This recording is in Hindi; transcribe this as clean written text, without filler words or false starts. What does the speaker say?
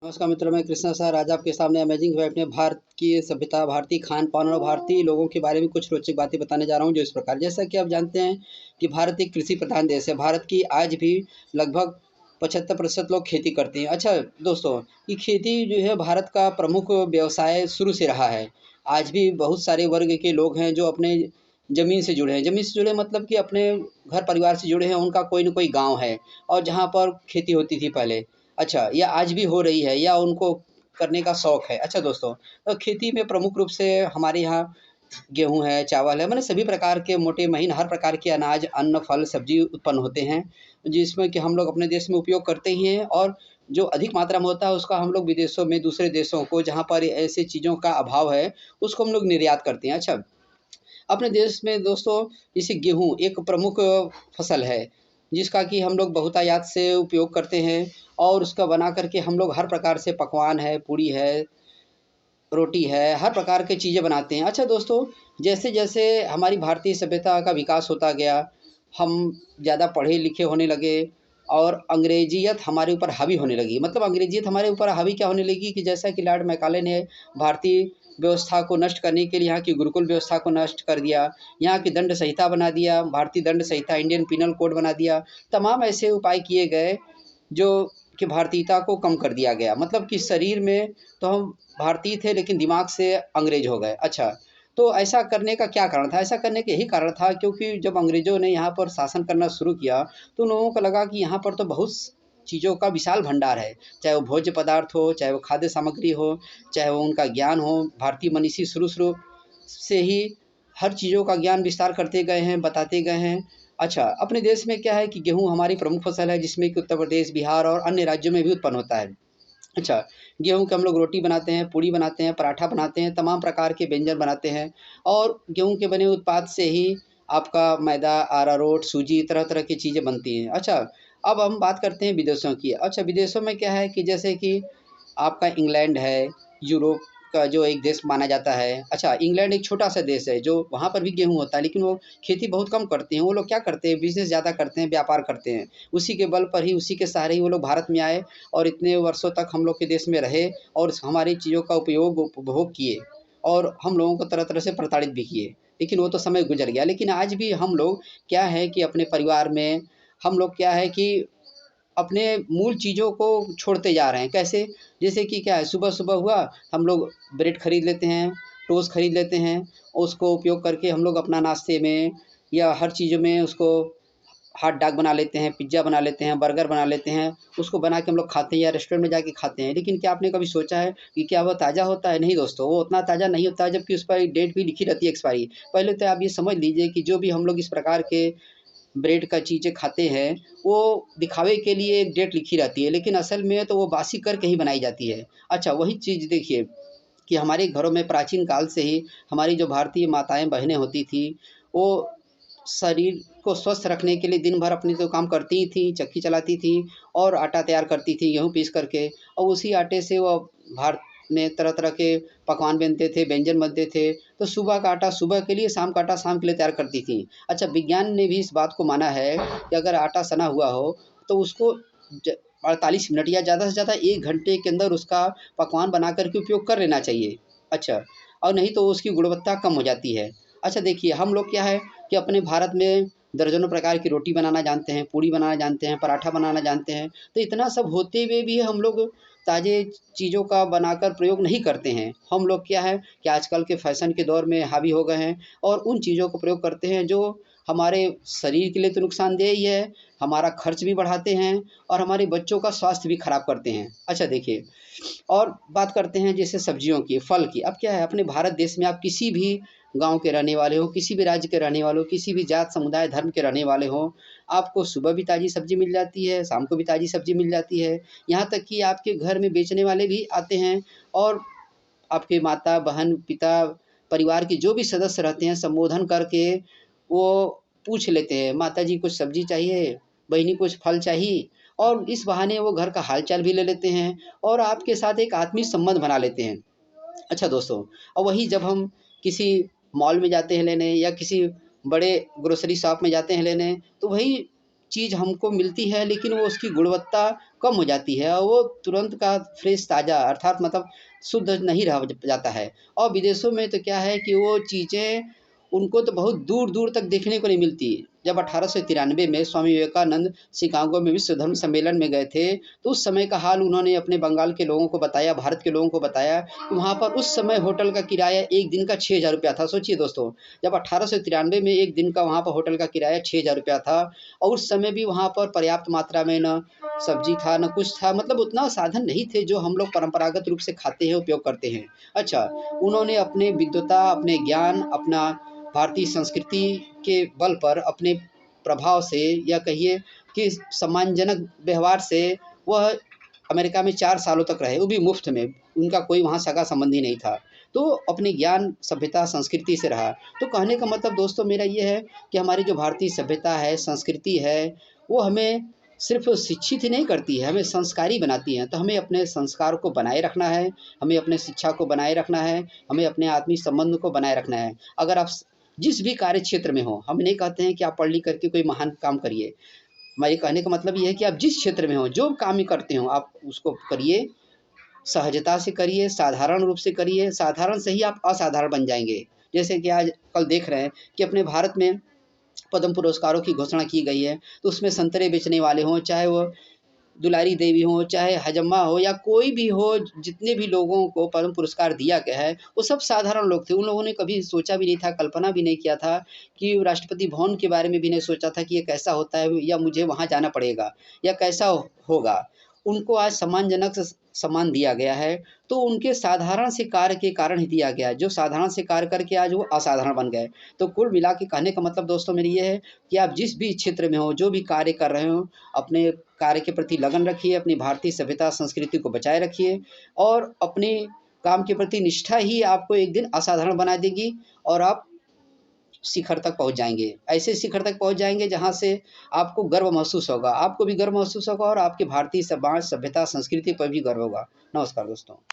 नमस्कार मित्रों, मैं कृष्णा सर आज आपके सामने अमेजिंग वेब में भारत की सभ्यता, भारतीय खान-पान और भारतीय लोगों के बारे में कुछ रोचक बातें बताने जा रहा हूं, जो इस प्रकार जैसा कि आप जानते हैं कि भारत एक कृषि प्रधान देश है। भारत की आज भी लगभग 75% लोग खेती करते हैं। अच्छा दोस्तों, ये खेती जो है भारत का प्रमुख व्यवसाय शुरू से रहा है। आज भी बहुत सारे वर्ग के लोग हैं जो अपने ज़मीन से जुड़े हैं। ज़मीन से जुड़े मतलब कि अपने घर परिवार से जुड़े हैं, उनका कोई न कोई गाँव है और जहाँ पर खेती होती थी पहले। अच्छा, या आज भी हो रही है या उनको करने का शौक है। अच्छा दोस्तों, तो खेती में प्रमुख रूप से हमारे यहाँ गेहूँ है, चावल है, माने सभी प्रकार के मोटे महीन हर प्रकार के अनाज, अन्न, फल, सब्ज़ी उत्पन्न होते हैं, जिसमें कि हम लोग अपने देश में उपयोग करते ही हैं और जो अधिक मात्रा में होता है उसका हम लोग विदेशों में दूसरे देशों को जहाँ पर ऐसी चीज़ों का अभाव है, उसको हम लोग निर्यात करते हैं। अच्छा, अपने देश में दोस्तों जैसे गेहूँ एक प्रमुख फसल है, जिसका कि हम लोग बहुतायत से उपयोग करते हैं और उसका बना कर के हम लोग हर प्रकार से पकवान है, पूड़ी है, रोटी है, हर प्रकार की चीज़ें बनाते हैं। अच्छा दोस्तों, जैसे-जैसे हमारी भारतीय सभ्यता का विकास होता गया, हम ज़्यादा पढ़े-लिखे होने लगे और अंग्रेज़ियत हमारे ऊपर हावी होने लगी। मतलब अंग्रेज़ियत हमारे ऊपर हावी क्या होने लगी कि जैसा कि लॉर्ड मैकाले ने भारतीय व्यवस्था को नष्ट करने के लिए यहाँ की गुरुकुल व्यवस्था को नष्ट कर दिया, यहाँ की दंड संहिता बना दिया, भारतीय दंड संहिता, इंडियन पिनल कोड बना दिया। तमाम ऐसे उपाय किए गए जो कि भारतीयता को कम कर दिया गया। मतलब कि शरीर में तो हम भारतीय थे लेकिन दिमाग से अंग्रेज हो गए। अच्छा, तो ऐसा करने का क्या कारण था? ऐसा करने का यही कारण था क्योंकि जब अंग्रेज़ों ने यहाँ पर शासन करना शुरू किया, तो लोगों को लगा कि यहाँ पर तो बहुत स चीज़ों का विशाल भंडार है। चाहे वो भोज्य पदार्थ हो, चाहे वो खाद्य सामग्री हो, चाहे वो उनका ज्ञान हो। भारतीय मनीषी शुरू-शुरू से ही हर चीज़ों का ज्ञान विस्तार करते गए हैं, बताते गए हैं। अच्छा, अपने देश में क्या है कि गेहूँ हमारी प्रमुख फसल है जिसमें कि उत्तर प्रदेश, बिहार और अन्य राज्यों में भी उत्पन्न होता है। अच्छा, गेहूँ की हम लोग रोटी बनाते हैं, पूड़ी बनाते हैं, पराठा बनाते हैं, तमाम प्रकार के व्यंजन बनाते हैं और गेहूँ के बने उत्पाद से ही आपका मैदा, अरारोट, सूजी तरह-तरह की चीज़ें बनती हैं। अच्छा, अब हम बात करते हैं विदेशों की। अच्छा, विदेशों में क्या है कि जैसे कि आपका इंग्लैंड है, यूरोप का जो एक देश माना जाता है। अच्छा, इंग्लैंड एक छोटा-सा देश है जो वहाँ पर भी गेहूँ होता है, लेकिन वो खेती बहुत कम करते हैं। वो लोग क्या करते हैं, बिज़नेस ज़्यादा करते हैं, व्यापार करते हैं। उसी के बल पर ही, उसी के सहारे ही वो लोग भारत में आए और इतने वर्षों तक हम लोग के देश में रहे और हमारी चीज़ों का उपयोग, उपभोग किए और हम लोगों को तरह-तरह से प्रताड़ित भी किए। लेकिन वो तो समय गुज़र गया। लेकिन आज भी हम लोग क्या है कि अपने परिवार में हम लोग क्या है कि अपने मूल चीज़ों को छोड़ते जा रहे हैं। कैसे? जैसे कि क्या है, सुबह-सुबह हुआ, हम लोग ब्रेड खरीद लेते हैं, टोस्ट खरीद लेते हैं, उसको उपयोग करके हम लोग अपना नाश्ते में या हर चीज़ों में उसको हॉट डॉग बना लेते हैं, पिज़्ज़ा बना लेते हैं, बर्गर बना लेते हैं, उसको बना के हम लोग खाते हैं या रेस्टोरेंट में जाके खाते हैं। लेकिन क्या आपने कभी सोचा है कि क्या वो ताज़ा होता है? नहीं दोस्तों, वो उतना ताज़ा नहीं होता है जबकि उस पर डेट भी लिखी रहती है एक्सपायरी। पहले तो आप ये समझ लीजिए कि जो भी हम लोग इस प्रकार के ब्रेड का चीज़ें खाते हैं, वो दिखावे के लिए एक डेट लिखी रहती है, लेकिन असल में तो वो बासी करके ही बनाई जाती है। अच्छा, वही चीज़ देखिए कि हमारे घरों में प्राचीन काल से ही हमारी जो भारतीय माताएँ बहनें होती थीं, वो शरीर को स्वस्थ रखने के लिए दिन भर अपनी तो काम करती ही थीं, चक्की चलाती थीं और आटा तैयार करती थीं, गेहूँ पीस कर के और उसी आटे से वो भारत में तरह-तरह के पकवान बनते थे, व्यंजन बनते थे। तो सुबह का आटा सुबह के लिए, शाम का आटा शाम के लिए तैयार करती थीं। अच्छा, विज्ञान ने भी इस बात को माना है कि अगर आटा सना हुआ हो, तो उसको ज 48 मिनट या ज़्यादा से ज़्यादा 1 घंटे के अंदर उसका पकवान बना कर के उपयोग कर लेना चाहिए। अच्छा, और नहीं तो उसकी गुणवत्ता कम हो जाती है। अच्छा देखिए, हम लोग क्या है कि अपने भारत में दर्जनों प्रकार की रोटी बनाना जानते हैं, पूड़ी बनाना जानते हैं, पराठा बनाना जानते हैं। तो इतना सब होते हुए भी हम लोग ताज़े चीज़ों का बनाकर प्रयोग नहीं करते हैं। हम लोग क्या है कि आजकल के फ़ैशन के दौर में हावी हो गए हैं और उन चीज़ों को प्रयोग करते हैं जो हमारे शरीर के लिए तो नुकसानदेह ही है, हमारा खर्च भी बढ़ाते हैं और हमारे बच्चों का स्वास्थ्य भी खराब करते हैं। अच्छा देखिए, और बात करते हैं जैसे सब्जियों की, फल की। अब क्या है, अपने भारत देश में आप किसी भी गाँव के रहने वाले हो, किसी भी राज्य के रहने वाले हो, किसी भी जात, समुदाय, धर्म के रहने वाले हों, आपको सुबह भी ताज़ी सब्ज़ी मिल जाती है, शाम को भी ताज़ी सब्ज़ी मिल जाती है। यहाँ तक कि आपके घर में बेचने वाले भी आते हैं और आपके माता, बहन, पिता, परिवार के जो भी सदस्य रहते हैं, संबोधन करके वो पूछ लेते हैं, "माताजी कुछ सब्ज़ी चाहिए? बहिनी कुछ फल चाहिए?" और इस बहाने वो घर का हाल-चाल भी ले लेते हैं और आपके साथ एक आत्मीय संबंध बना लेते हैं। अच्छा दोस्तों, और वही जब हम किसी मॉल में जाते हैं लेने या किसी बड़े ग्रोसरी शॉप में जाते हैं लेने, तो वही चीज़ हमको मिलती है, लेकिन वो उसकी गुणवत्ता कम हो जाती है और वो तुरंत का फ्रेश ताज़ा अर्थात मतलब शुद्ध नहीं रह जाता है। और विदेशों में तो क्या है कि वो चीज़ें उनको तो बहुत दूर-दूर तक देखने को नहीं मिलती। जब 1893 में स्वामी विवेकानंद शिकागो में विश्व धर्म सम्मेलन में गए थे, तो उस समय का हाल उन्होंने अपने बंगाल के लोगों को बताया, भारत के लोगों को बताया कि वहाँ पर उस समय होटल का किराया 1 दिन का 6,000 रुपया था। सोचिए दोस्तों, जब 1893 में 1 दिन का वहाँ पर होटल का किराया 6,000 रुपया था और उस समय भी वहाँ पर पर्याप्त मात्रा में ना सब्ज़ी था, ना कुछ था, मतलब उतना साधन नहीं थे जो हम लोग परंपरागत रूप से खाते हैं, उपयोग करते हैं। अच्छा, उन्होंने अपने विद्वता, अपने ज्ञान, अपना भारतीय संस्कृति के बल पर अपने प्रभाव से या कहिए कि सम्मानजनक व्यवहार से वह अमेरिका में 4 सालों तक रहे, वो भी मुफ़्त में। उनका कोई वहाँ सगा-संबंधी नहीं था। तो अपने ज्ञान, सभ्यता, संस्कृति से रहा। तो कहने का मतलब दोस्तों मेरा ये है कि हमारी जो भारतीय सभ्यता है, संस्कृति है, वो हमें सिर्फ़ शिक्षित ही नहीं करती है, हमें संस्कारी बनाती है। तो हमें अपने संस्कार को बनाए रखना है, हमें अपने शिक्षा को बनाए रखना है, हमें अपने आत्मीय संबंध को बनाए रखना है। अगर आप जिस भी कार्य क्षेत्र में हो, हम नहीं कहते हैं कि आप पढ़ लिख करके कोई महान काम करिए। हमारे कहने का मतलब ये है कि आप जिस क्षेत्र में हो, जो काम ही करते हो, आप उसको करिए, सहजता से करिए, साधारण रूप से करिए, साधारण से ही आप असाधारण बन जाएँगे। जैसे कि आज कल देख रहे हैं कि अपने भारत में पद्म पुरस्कारों की घोषणा की गई है, तो उसमें संतरे बेचने वाले हों, चाहे वो दुलारी देवी हों, चाहे हजम्मा हो या कोई भी हो, जितने भी लोगों को पद्म पुरस्कार दिया गया है, वो सब साधारण लोग थे। उन लोगों ने कभी सोचा भी नहीं था, कल्पना भी नहीं किया था कि राष्ट्रपति भवन के बारे में भी नहीं सोचा था कि ये कैसा होता है या मुझे वहाँ जाना पड़ेगा या कैसा होगा। उनको आज सम्मानजनक सम्मान दिया गया है, तो उनके साधारण से कार्य के कारण ही दिया गया है, जो साधारण से कार्य करके आज वो असाधारण बन गए। तो कुल मिला के कहने का मतलब दोस्तों मेरी ये है कि आप जिस भी क्षेत्र में हो, जो भी कार्य कर रहे हो, अपने कार्य के प्रति लगन रखिए, अपनी भारतीय सभ्यता संस्कृति को बचाए रखिए और अपने काम के प्रति निष्ठा ही आपको एक दिन असाधारण बना देगी और आप शिखर तक पहुँच जाएँगे। ऐसे शिखर तक पहुँच जाएँगे जहाँ से आपको गर्व महसूस होगा, आपको भी गर्व महसूस होगा और आपके भारतीय समाज, सभ्यता, संस्कृति पर भी गर्व होगा। नमस्कार दोस्तों।